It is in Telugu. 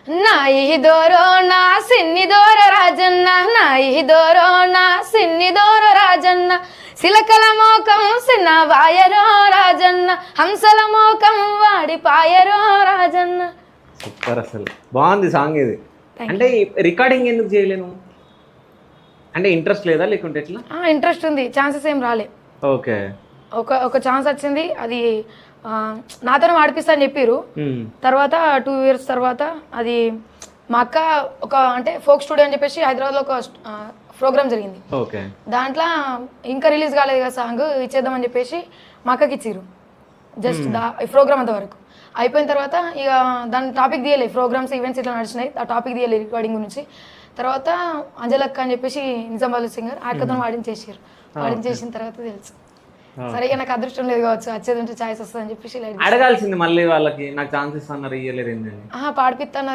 నా ఈ దోరో నా సిన్ని దోర రాజన్న, నా ఈ దోరో నా సిన్ని దోర రాజన్న, సిలకల మోకం సిన్న వాయరో రాజన్న, హంసల మోకం వాడి పాయరో రాజన్న. సూపర్, అసలు బాగుంది సాంగ్ ఇది. అంటే రికార్డింగ్ ఎందుకు చేయలేను? అంటే ఇంట్రెస్ట్ లేదా లేకుంటే ఎట్లా? ఇంట్రెస్ట్ ఉంది, ఛాన్సెస్ ఏం రాలే. ఓకే, ఒక ఛాన్స్ వచ్చింది, అది నాతోనే ఆడిపిస్తా అని చెప్పారు. తర్వాత 2 years తర్వాత అది మా అక్క ఒక అంటే ఫోక్ స్టూడియో అని చెప్పేసి హైదరాబాద్లో ఒక ప్రోగ్రామ్ జరిగింది. దాంట్లో ఇంకా రిలీజ్ కాలేదు కదా సాంగ్, ఇచ్చేద్దామని చెప్పేసి మా అక్కకి ఇచ్చిర్రు. జస్ట్ ప్రోగ్రామ్ అంతవరకు అయిపోయిన తర్వాత ఇక దాని టాపిక్ తీయలే, ప్రోగ్రామ్స్ ఈవెంట్స్ ఇట్లా నడిచినాయి, ఆ టాపిక్ తీయలే రికార్డింగ్ గురించి. తర్వాత అంజలక్క అని చెప్పేసి నిజామాబాద్ సింగర్, ఆ అక్కతో వాడించేసారు. వాడించేసిన తర్వాత తెలుసు, సరే ఇక నాకు అదృష్టం లేదు కావచ్చు, వచ్చేది ఉంటే ఛాయిస్ వస్తుంది అని చెప్పేసి అడగాల్సింది మళ్ళీ వాళ్ళకి, నాకు ఛాన్స్ ఇస్తున్నారు ఇయ్యలేరు, పాడిపిస్తున్నారు.